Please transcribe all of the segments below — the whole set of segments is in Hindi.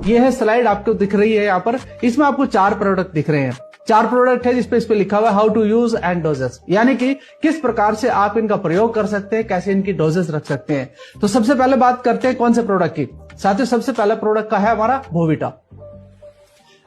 ये है स्लाइड आपको दिख रही है यहाँ पर, इसमें आपको 4 प्रोडक्ट दिख रहे हैं। 4 प्रोडक्ट है जिसपे इस पे लिखा हुआ है how to use and doses, यानी कि किस प्रकार से आप इनका प्रयोग कर सकते हैं, कैसे इनकी डोजेस रख सकते हैं। तो सबसे पहले बात करते हैं कौन से प्रोडक्ट की। साथियों सबसे पहला प्रोडक्ट का है हमारा बोविटा।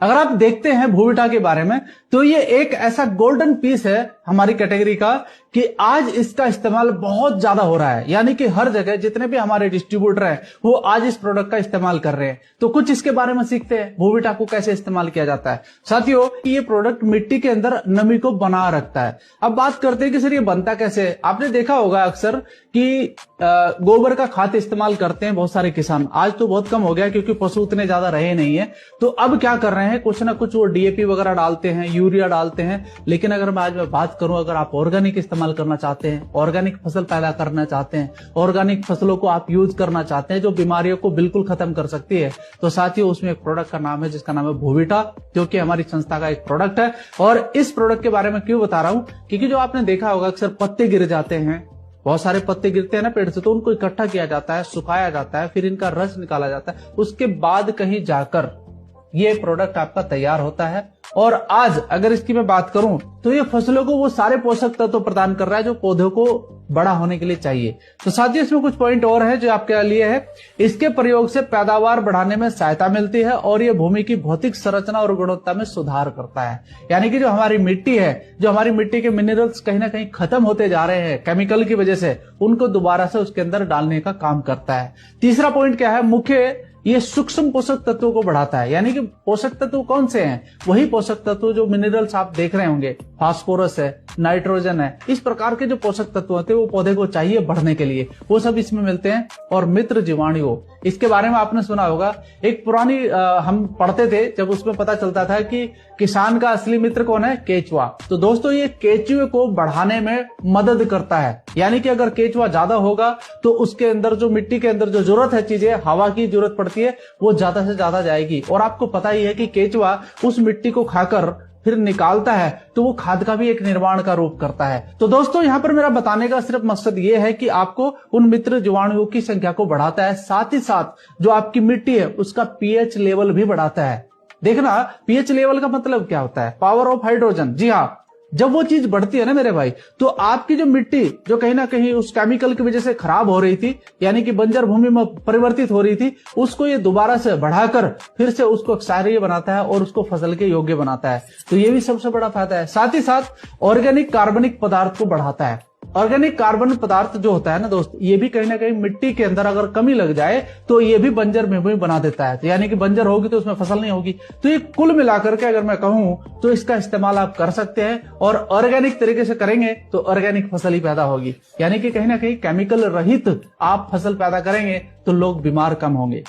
अगर आप देखते हैं बोविटा के बारे में तो ये एक ऐसा गोल्डन पीस है हमारी कैटेगरी का कि आज इसका इस्तेमाल बहुत ज्यादा हो रहा है, यानी कि हर जगह जितने भी हमारे डिस्ट्रीब्यूटर हैं वो आज इस प्रोडक्ट का इस्तेमाल कर रहे हैं। तो कुछ इसके बारे में सीखते हैं, बोविटा को कैसे इस्तेमाल किया जाता है। साथियों ये प्रोडक्ट मिट्टी के अंदर नमी को बना रखता है। अब बात करते हैं कि सर ये बनता कैसे है। आपने देखा होगा अक्सर कि गोबर का खाद इस्तेमाल करते हैं बहुत सारे किसान, आज तो बहुत कम हो गया क्योंकि पशु उतने ज्यादा रहे नहीं है। तो अब क्या कर रहे हैं, कुछ ना कुछ वो डीएपी वगैरह डालते हैं, यूरिया डालते हैं। लेकिन अगर मैं आज बात करूं, अगर आप ऑर्गेनिक इस्तेमाल करना चाहते हैं, ऑर्गेनिक फसल पैदा करना चाहते हैं, ऑर्गेनिक फसलों को आप यूज करना चाहते हैं जो बीमारियों को बिल्कुल खत्म कर सकती है, तो साथियों उसमें एक प्रोडक्ट का नाम है जिसका नाम है बोविटा, जो कि हमारी संस्था का एक प्रोडक्ट है। और इस प्रोडक्ट के बारे में क्यों बता रहा हूं, क्योंकि जो आपने देखा होगा अक्सर पत्ते गिर जाते हैं, बहुत सारे पत्ते गिरते हैं ना पेड़ से, तो उनको इकट्ठा किया जाता है, सुखाया जाता है, फिर इनका रस निकाला जाता है, उसके बाद कहीं जाकर ये प्रोडक्ट आपका तैयार होता है। और आज अगर इसकी मैं बात करूं तो ये फसलों को वो सारे पोषक तत्व प्रदान कर रहा है जो पौधों को बड़ा होने के लिए चाहिए। तो साथियों इसमें कुछ पॉइंट और है जो आपके लिए है। इसके प्रयोग से पैदावार बढ़ाने में सहायता मिलती है और ये भूमि की भौतिक संरचना और गुणवत्ता में सुधार करता है। यानी कि जो हमारी मिट्टी है, जो हमारी मिट्टी के मिनरल्स कहीं ना कहीं खत्म होते जा रहे हैं केमिकल की वजह से, उनको दोबारा से उसके अंदर डालने का काम करता है। तीसरा पॉइंट क्या है, मुख्य ये सूक्ष्म पोषक तत्वों को बढ़ाता है। यानी कि पोषक तत्व कौन से हैं, वही पोषक तत्व जो मिनरल्स आप देख रहे होंगे, फास्फोरस है, नाइट्रोजन है, इस प्रकार के जो पोषक तत्व होते हैं वो पौधे को चाहिए बढ़ने के लिए, वो सब इसमें मिलते हैं। और मित्र जीवाणु, इसके बारे में आपने सुना होगा, एक पुरानी हम पढ़ते थे जब उसमें पता चलता था कि किसान का असली मित्र कौन है, केचुआ। तो दोस्तों ये केचुए को बढ़ाने में मदद करता है। यानी कि अगर केचुआ ज्यादा होगा तो उसके अंदर जो मिट्टी के अंदर जो जरूरत है चीजें, हवा की जरूरत पड़ती है, वो ज्यादा से ज्यादा जाएगी। और आपको पता ही है कि केचुआ उस मिट्टी को खाकर फिर निकालता है तो वो खाद का भी एक निर्माण का रूप करता है। तो दोस्तों यहाँ पर मेरा बताने का सिर्फ मकसद ये है कि आपको उन मित्र जीवाणुओं की संख्या को बढ़ाता है, साथ ही साथ जो आपकी मिट्टी है उसका पीएच लेवल भी बढ़ाता है। देखना पीएच लेवल का मतलब क्या होता है, पावर ऑफ हाइड्रोजन। जी हाँ, जब वो चीज बढ़ती है ना मेरे भाई, तो आपकी जो मिट्टी जो कहीं ना कहीं उस केमिकल की वजह से खराब हो रही थी, यानी कि बंजर भूमि में परिवर्तित हो रही थी, उसको ये दोबारा से बढ़ाकर फिर से उसको क्षारीय बनाता है और उसको फसल के योग्य बनाता है। तो ये भी सबसे बड़ा फायदा है। साथ ही साथ ऑर्गेनिक कार्बनिक पदार्थ को बढ़ाता है। ऑर्गेनिक कार्बन पदार्थ जो होता है ना दोस्त, ये भी कहीं ना कहीं मिट्टी के अंदर अगर कमी लग जाए तो ये भी बंजर भूमि बना देता है। तो यानी कि बंजर होगी तो उसमें फसल नहीं होगी। तो ये कुल मिलाकर के अगर मैं कहूं तो इसका इस्तेमाल आप कर सकते हैं और ऑर्गेनिक तरीके से करेंगे तो ऑर्गेनिक फसल ही पैदा होगी। यानी कि कहीं ना कहीं केमिकल रहित आप फसल पैदा करेंगे तो लोग बीमार कम होंगे।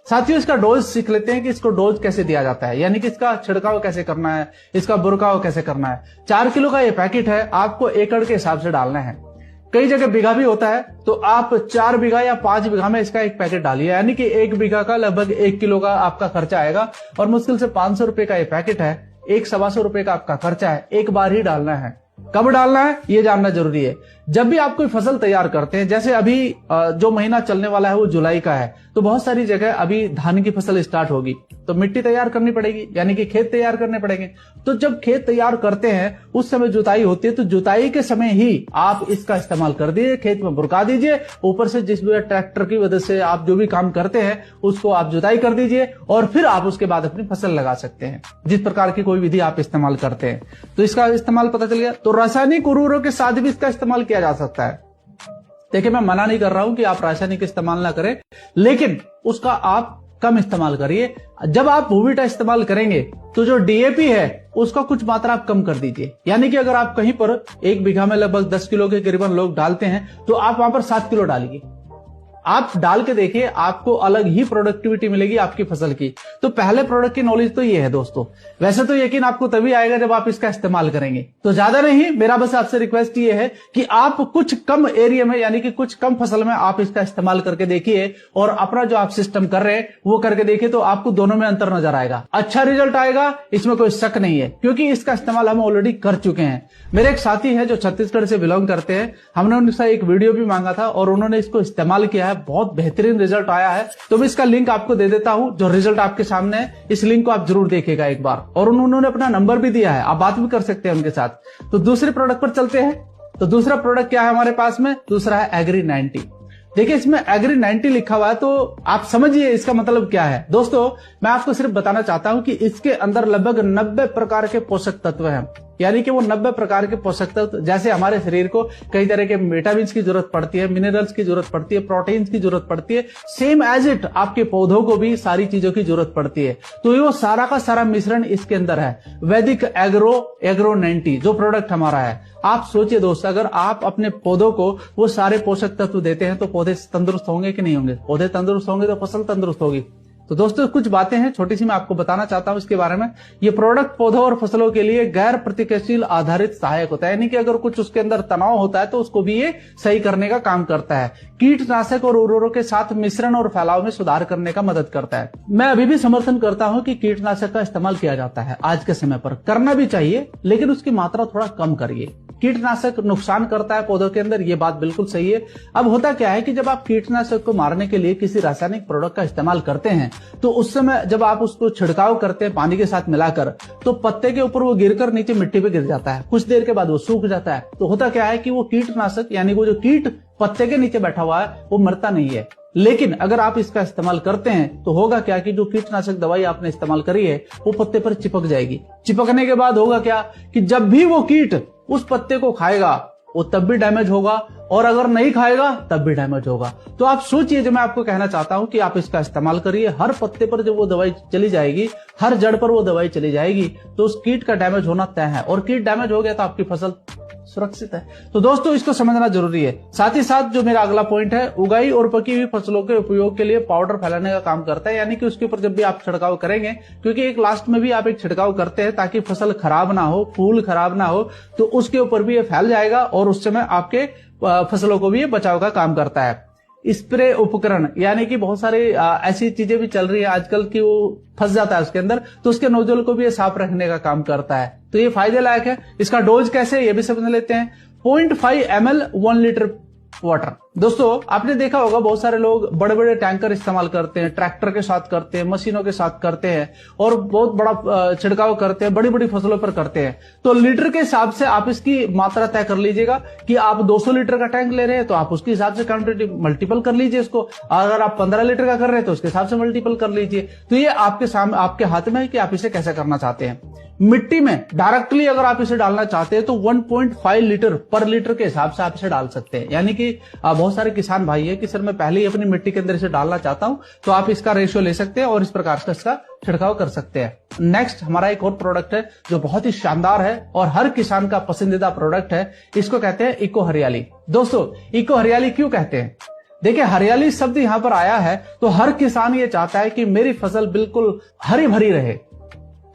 साथियों इसका डोज सीख लेते हैं कि इसको डोज कैसे दिया जाता है, यानी कि इसका छिड़काव कैसे करना है, इसका बुरकाव कैसे करना है। 4 किलो का ये पैकेट है, आपको एकड़ के हिसाब से डालना है। कई जगह बीघा भी होता है, तो आप 4 बीघा या 5 बीघा में इसका एक पैकेट डालिए, यानी कि 1 बीघा का लगभग 1 किलो का आपका खर्चा आएगा। और मुश्किल से 500 रुपए का ये पैकेट है, 1-125 रुपए का आपका खर्चा है। एक बार ही डालना है। कब डालना है ये जानना जरूरी है। जब भी आप कोई फसल तैयार करते हैं, जैसे अभी जो महीना चलने वाला है वो जुलाई का है, तो बहुत सारी जगह अभी धान की फसल स्टार्ट होगी, तो मिट्टी तैयार करनी पड़ेगी, यानी कि खेत तैयार करने पड़ेंगे। तो जब खेत तैयार करते हैं उस समय जुताई होती है, तो जुताई के समय ही आप इसका इस्तेमाल कर दीजिए, खेत में बुरका दीजिए, ऊपर से जिस ट्रैक्टर की वजह से आप जो भी काम करते हैं उसको आप जुताई कर दीजिए और फिर आप उसके बाद अपनी फसल लगा सकते हैं, जिस प्रकार की कोई विधि आप इस्तेमाल करते हैं। तो इसका इस्तेमाल पता चल गया। तो रासायनिक उर्वरकों के साथ भी इसका इस्तेमाल किया जा सकता है। देखिए मैं मना नहीं कर रहा हूं कि आप रासायनिक इस्तेमाल ना करें, लेकिन उसका आप कम इस्तेमाल करिए। जब आप बोविटा इस्तेमाल करेंगे तो जो डीएपी है उसका कुछ मात्रा आप कम कर दीजिए। यानी कि अगर आप कहीं पर 1 बीघा में लगभग 10 किलो के करीबन लोग डालते हैं, तो आप वहां पर 7 किलो डालिए। आप डाल के देखिए, आपको अलग ही प्रोडक्टिविटी मिलेगी आपकी फसल की। तो पहले प्रोडक्ट की नॉलेज तो ये है दोस्तों। वैसे तो यकीन आपको तभी आएगा जब आप इसका इस्तेमाल करेंगे। तो ज्यादा नहीं, मेरा बस आपसे रिक्वेस्ट ये है कि आप कुछ कम एरिया में, यानी कि कुछ कम फसल में आप इसका इस्तेमाल करके देखिए और अपना जो आप सिस्टम कर रहे हैं वो करके देखिए, तो आपको दोनों में अंतर नजर आएगा। अच्छा रिजल्ट आएगा, इसमें कोई शक नहीं है, क्योंकि इसका इस्तेमाल हम ऑलरेडी कर चुके हैं। मेरे एक साथी है जो छत्तीसगढ़ से बिलोंग करते हैं, हमने उनसे एक वीडियो भी मांगा था और उन्होंने इसको इस्तेमाल किया है। है, बहुत बेहतरीन रिजल्ट आया है। तो मैं इसका लिंक आपको दे देता हूं, जो रिजल्ट आपके सामने है, इस लिंक को आप जरूर देखिएगा एक बार। और उन्होंने अपना नंबर भी दिया है, आप बात भी कर सकते हैं उनके साथ। तो दूसरे प्रोडक्ट पर चलते हैं। तो दूसरा प्रोडक्ट क्या है हमारे पास में? दूसरा है एग्री 90। देखिए इसमें एग्री 90 लिखा हुआ है, तो आप समझिए इसका मतलब क्या है। दोस्तों मैं आपको सिर्फ बताना चाहता हूं कि इसके अंदर लगभग 90 प्रकार के पोषक तत्व हैं। यानी कि वो 90 प्रकार के पोषक तत्व, जैसे हमारे शरीर को कई तरह के विटामिन की जरूरत पड़ती है, मिनरल्स की जरूरत पड़ती है, प्रोटीन्स की जरूरत पड़ती है, सेम एज इट आपके पौधों को भी सारी चीजों की जरूरत पड़ती है। तो ये सारा का सारा मिश्रण इसके अंदर है। वैदिक एग्रो 90 जो प्रोडक्ट हमारा है, आप सोचिए दोस्त, अगर आप अपने पौधों को वो सारे पोषक तत्व देते हैं तो पौधे तंदुरुस्त होंगे कि नहीं होंगे? पौधे तंदुरुस्त होंगे तो फसल तंदुरुस्त होगी। तो दोस्तों कुछ बातें हैं छोटी सी, मैं आपको बताना चाहता हूं इसके बारे में। ये प्रोडक्ट पौधों और फसलों के लिए गैर प्रतिक्रियाशील आधारित सहायक होता है, यानी कि अगर कुछ उसके अंदर तनाव होता है तो उसको भी ये सही करने का काम करता है। कीटनाशक और उर्वरकों के साथ मिश्रण और फैलाव में सुधार करने का मदद करता है। मैं अभी भी समर्थन करता हूं कि कीटनाशक का इस्तेमाल किया जाता है, आज के समय पर करना भी चाहिए, लेकिन उसकी मात्रा थोड़ा कम करिए। कीटनाशक नुकसान करता है पौधों के अंदर, ये बात बिल्कुल सही है। अब होता क्या है कि जब आप कीटनाशक को मारने के लिए किसी रासायनिक प्रोडक्ट का इस्तेमाल करते हैं तो उस समय जब आप उसको छिड़काव करते हैं पानी के साथ मिलाकर, तो पत्ते के ऊपर वो गिरकर नीचे मिट्टी पे गिर जाता है, कुछ देर के बाद वो सूख जाता है। तो होता क्या है कि वो कीटनाशक यानी वो जो कीट पत्ते के नीचे बैठा हुआ है वो मरता नहीं है। लेकिन अगर आप इसका इस्तेमाल करते हैं तो होगा क्या कि जो कीटनाशक दवाई आपने इस्तेमाल करी है वो पत्ते पर चिपक जाएगी। चिपकने के बाद होगा क्या कि जब भी वो कीट उस पत्ते को खाएगा वो तब भी डैमेज होगा, और अगर नहीं खाएगा तब भी डैमेज होगा। तो आप सोचिए, जो मैं आपको कहना चाहता हूं कि आप इसका इस्तेमाल करिए। हर पत्ते पर जब वो दवाई चली जाएगी, हर जड़ पर वो दवाई चली जाएगी, तो उस कीट का डैमेज होना तय है, और कीट डैमेज हो गया तो आपकी फसल सुरक्षित है। तो दोस्तों इसको समझना जरूरी है। साथ ही साथ जो मेरा अगला पॉइंट है, उगाई और पकी हुई फसलों के उपयोग के लिए पाउडर फैलाने का काम करता है। यानी कि उसके ऊपर जब भी आप छिड़काव करेंगे, क्योंकि एक लास्ट में भी आप एक छिड़काव करते हैं ताकि फसल खराब ना हो, फूल खराब ना हो, तो उसके ऊपर भी ये फैल जाएगा और उस समय आपके फसलों को भी ये बचाव का काम करता है। स्प्रे उपकरण, यानी कि बहुत सारी ऐसी चीजें भी चल रही है आजकल कि वो फंस जाता है उसके अंदर, तो उसके नोजल को भी ये साफ रखने का काम करता है। तो ये फायदे लायक है। इसका डोज कैसे है ये भी समझ लेते हैं। 0.5 ml 1 लीटर वाटर। दोस्तों आपने देखा होगा बहुत सारे लोग बड़े बड़े टैंकर इस्तेमाल करते हैं, ट्रैक्टर के साथ करते हैं, मशीनों के साथ करते हैं, और बहुत बड़ा छिड़काव करते हैं, बड़ी बड़ी फसलों पर करते हैं। तो लीटर के हिसाब से आप इसकी मात्रा तय कर लीजिएगा कि आप 200 लीटर का टैंक ले रहे हैं तो आप उसके हिसाब से क्वांटिटी मल्टीपल कर लीजिए इसको। अगर आप 15 लीटर का कर रहे हैं तो उसके हिसाब से मल्टीपल कर लीजिए। तो ये आपके सामने, आपके हाथ में है कि आप इसे कैसे करना चाहते हैं। मिट्टी में डायरेक्टली अगर आप इसे डालना चाहते हैं तो 1.5 लीटर पर लीटर के हिसाब से आप इसे डाल सकते हैं। यानी कि बहुत सारे किसान भाई है कि सर मैं पहले ही अपनी मिट्टी के अंदर इसे डालना चाहता हूं, तो आप इसका रेशियो ले सकते हैं और इस प्रकार से इसका छिड़काव कर सकते हैं। नेक्स्ट हमारा एक और प्रोडक्ट है जो बहुत ही शानदार है और हर किसान का पसंदीदा प्रोडक्ट है। इसको कहते हैं इको हरियाली। दोस्तों इको हरियाली क्यों कहते हैं? देखिए हरियाली शब्द यहां पर आया है तो हर किसान ये चाहता है कि मेरी फसल बिल्कुल हरी भरी रहे।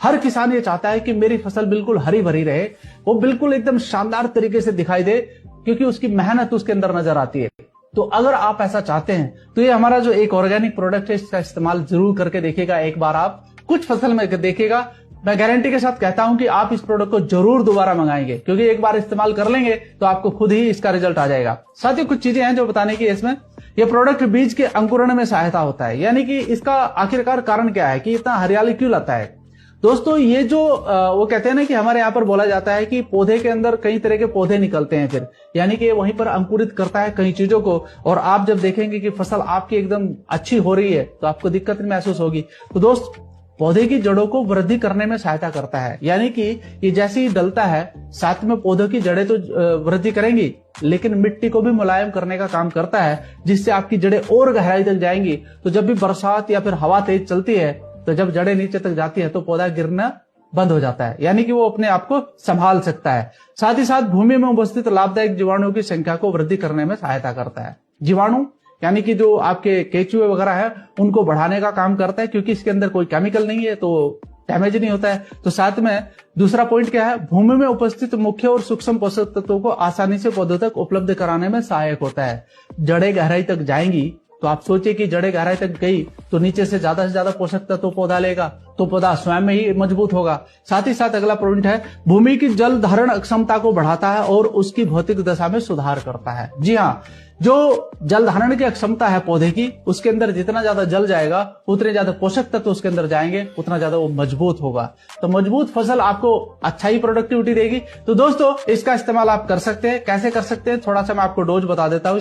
हर किसान ये चाहता है कि मेरी फसल बिल्कुल हरी भरी रहे, वो बिल्कुल एकदम शानदार तरीके से दिखाई दे, क्योंकि उसकी मेहनत उसके अंदर नजर आती है। तो अगर आप ऐसा चाहते हैं तो ये हमारा जो एक ऑर्गेनिक प्रोडक्ट है इसका इस्तेमाल जरूर करके देखिएगा। एक बार आप कुछ फसल में देखिएगा, मैं गारंटी के साथ कहता हूं कि आप इस प्रोडक्ट को जरूर दोबारा मंगाएंगे, क्योंकि एक बार इस्तेमाल कर लेंगे तो आपको खुद ही इसका रिजल्ट आ जाएगा। साथ ही कुछ चीजें हैं जो बताने की इसमें। यह प्रोडक्ट बीज के अंकुरण में सहायता होता है। यानी कि इसका आखिरकार कारण क्या है कि इतना हरियाली क्यों लाता है? दोस्तों ये जो वो कहते हैं ना कि हमारे यहाँ पर बोला जाता है कि पौधे के अंदर कई तरह के पौधे निकलते हैं, फिर यानी कि वहीं पर अंकुरित करता है कई चीजों को, और आप जब देखेंगे कि फसल आपकी एकदम अच्छी हो रही है तो आपको दिक्कत महसूस होगी। तो दोस्त पौधे की जड़ों को वृद्धि करने में सहायता करता है। यानी कि ये जैसे ही डलता है साथ में पौधों की जड़ें तो वृद्धि करेंगी, लेकिन मिट्टी को भी मुलायम करने का काम करता है, जिससे आपकी जड़ें और गहराई तक जाएंगी। तो जब भी बरसात या फिर हवा तेज चलती है तो जब जड़ें नीचे तक जाती है तो पौधा गिरना बंद हो जाता है, यानी कि वो अपने आप को संभाल सकता है। साथ ही साथ भूमि में उपस्थित लाभदायक जीवाणुओं की संख्या को वृद्धि करने में सहायता करता है। जीवाणु यानी कि जो आपके केचुए वगैरह है उनको बढ़ाने का काम करता है, क्योंकि इसके अंदर कोई केमिकल नहीं है तो डैमेज नहीं होता है। तो साथ में दूसरा पॉइंट क्या है, भूमि में उपस्थित मुख्य और सूक्ष्म पोषक तत्वों को आसानी से पौधों तक उपलब्ध कराने में सहायक होता है। जड़ें गहराई तक जाएंगी तो आप सोचिए कि जड़ें गहराई तक गई तो नीचे से ज्यादा पोषक तत्व पौधा लेगा, तो पौधा स्वयं में ही मजबूत होगा। साथ ही साथ अगला पॉइंट है, भूमि की जल धारण क्षमता को बढ़ाता है और उसकी भौतिक दशा में सुधार करता है। जी हाँ, जो जल धारण की क्षमता है पौधे की, उसके अंदर जितना ज्यादा जल जाएगा उतने ज्यादा पोषक तत्व उसके अंदर जाएंगे, उतना ज्यादा वो मजबूत होगा। तो मजबूत फसल आपको अच्छा ही प्रोडक्टिविटी देगी। तो दोस्तों इसका इस्तेमाल आप कर सकते हैं। कैसे कर सकते हैं, थोड़ा सा मैं आपको डोज बता देता हूं।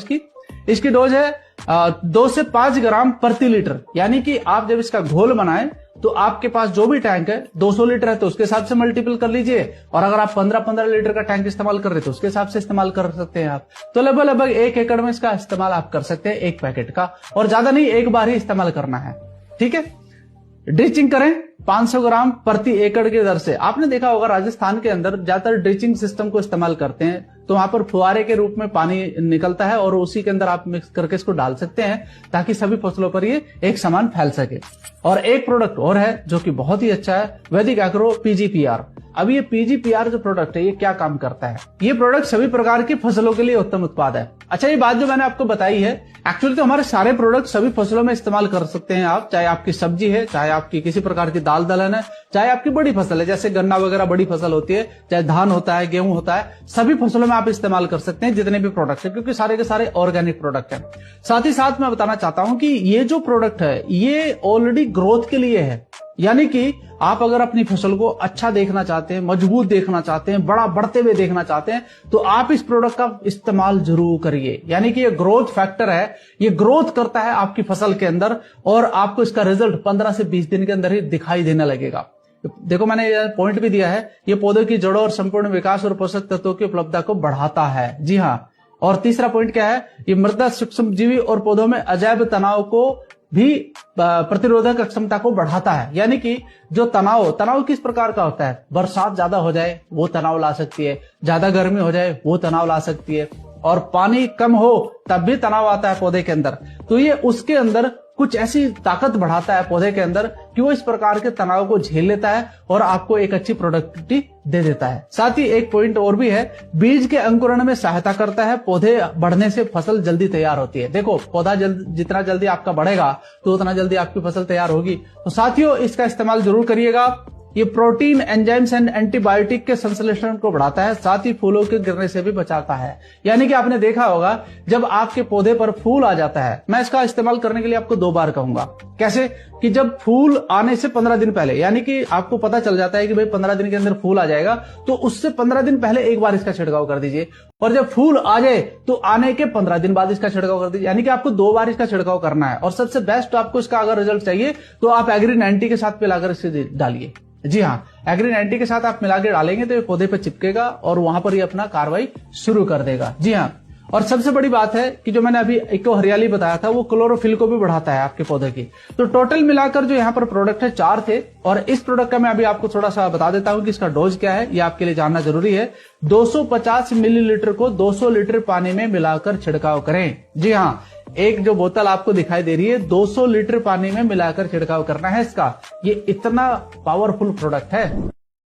इसकी डोज है 2 से 5 ग्राम प्रति लीटर। यानी कि आप जब इसका घोल बनाएं तो आपके पास जो भी टैंक है 200 लीटर है तो उसके हिसाब से मल्टीपल कर लीजिए, और अगर आप 15-15 लीटर का टैंक इस्तेमाल कर रहे तो उसके हिसाब से इस्तेमाल कर सकते हैं आप। तो लगभग 1 एकड़ में इसका इस्तेमाल आप कर सकते हैं, एक पैकेट का, और ज्यादा नहीं, एक बार ही इस्तेमाल करना है। ठीक है। ड्रिचिंग करें 500 ग्राम प्रति एकड़ की दर से। आपने देखा होगा राजस्थान के अंदर ज्यादातर ड्रिचिंग सिस्टम को इस्तेमाल करते हैं, तो वहां पर फुहारे के रूप में पानी निकलता है और उसी के अंदर आप मिक्स करके इसको डाल सकते हैं ताकि सभी फसलों पर ये एक समान फैल सके। और एक प्रोडक्ट और है जो कि बहुत ही अच्छा है, वैदिक एग्रो PGPR। अब ये PGPR जो प्रोडक्ट है ये क्या काम करता है? ये प्रोडक्ट सभी प्रकार की फसलों के लिए उत्तम उत्पाद है। अच्छा, ये बात जो मैंने आपको बताई है एक्चुअली तो हमारे सारे प्रोडक्ट सभी फसलों में इस्तेमाल कर सकते हैं आप, चाहे आपकी सब्जी है, चाहे आपकी किसी प्रकार की दाल दलहन है, चाहे आपकी बड़ी फसल है जैसे गन्ना वगैरह बड़ी फसल होती है, चाहे धान होता है, गेहूं होता है, सभी फसलों में आप इस्तेमाल कर सकते हैं जितने भी प्रोडक्ट है, क्योंकि सारे के सारे ऑर्गेनिक प्रोडक्ट है। साथ ही साथ मैं बताना चाहता हूं कि ये जो प्रोडक्ट है ये ऑलरेडी ग्रोथ के लिए है। यानी कि आप अगर अपनी फसल को अच्छा देखना चाहते हैं, मजबूत देखना चाहते हैं, बड़ा बढ़ते हुए देखना चाहते हैं, तो आप इस प्रोडक्ट का इस्तेमाल जरूर करिए। यानी कि ये ग्रोथ फैक्टर है, ये ग्रोथ करता है आपकी फसल के अंदर, और आपको इसका रिजल्ट 15 से 20 दिन के अंदर ही दिखाई देने लगेगा। देखो मैंने ये पॉइंट भी दिया है, ये पौधों की जड़ों और संपूर्ण विकास और पोषक तत्वों की उपलब्धता को बढ़ाता है। जी हाँ। और तीसरा पॉइंट क्या है, ये मृदा सूक्ष्मजीवी और पौधों में अजैव तनाव को भी प्रतिरोधक क्षमता को बढ़ाता है। यानी कि जो तनाव किस प्रकार का होता है, बरसात ज्यादा हो जाए वो तनाव ला सकती है, ज्यादा गर्मी हो जाए वो तनाव ला सकती है, और पानी कम हो तब भी तनाव आता है पौधे के अंदर। तो ये उसके अंदर कुछ ऐसी ताकत बढ़ाता है पौधे के अंदर कि वो इस प्रकार के तनाव को झेल लेता है और आपको एक अच्छी प्रोडक्टिविटी दे देता है। साथ ही एक पॉइंट और भी है, बीज के अंकुरण में सहायता करता है। पौधे बढ़ने से फसल जल्दी तैयार होती है। देखो पौधा जितना जल्दी आपका बढ़ेगा तो उतना जल्दी आपकी फसल तैयार होगी। तो साथियों इसका इस्तेमाल जरूर करिएगा। ये प्रोटीन, एंजाइम्स एंड एंटीबायोटिक के संश्लेषण को बढ़ाता है, साथ ही फूलों के गिरने से भी बचाता है। यानी कि आपने देखा होगा जब आपके पौधे पर फूल आ जाता है, मैं इसका इस्तेमाल करने के लिए आपको 2 बार कहूंगा। कैसे कि जब फूल आने से 15 दिन पहले, यानी कि आपको पता चल जाता है कि भाई 15 दिन के अंदर फूल आ जाएगा, तो उससे 15 दिन पहले एक बार इसका छिड़काव कर दीजिए, और जब फूल आ जाए तो आने के 15 दिन बाद इसका छिड़काव कर दीजिए। यानी कि आपको 2 बार इसका छिड़काव करना है। और सबसे बेस्ट आपको इसका अगर रिजल्ट चाहिए तो आप एग्री 90 के साथ मिलाकर इसे डालिए। जी हाँ, एग्री 90 के साथ आप मिला के डालेंगे तो ये पौधे पे चिपकेगा और वहां पर ये अपना कार्रवाई शुरू कर देगा। जी हाँ, और सबसे बड़ी बात है कि जो मैंने अभी इको हरियाली बताया था वो क्लोरोफिल को भी बढ़ाता है आपके पौधे की। तो टोटल मिलाकर जो यहाँ पर प्रोडक्ट है 4 थे, और इस प्रोडक्ट का मैं अभी आपको थोड़ा सा बता देता हूं कि इसका डोज क्या है, ये आपके लिए जानना जरूरी है। 250 मिलीलीटर को 200 लीटर पानी में मिलाकर छिड़काव करें। जी हाँ, एक जो बोतल आपको दिखाई दे रही है 200 लीटर पानी में मिलाकर छिड़काव करना है इसका। ये इतना पावरफुल प्रोडक्ट है।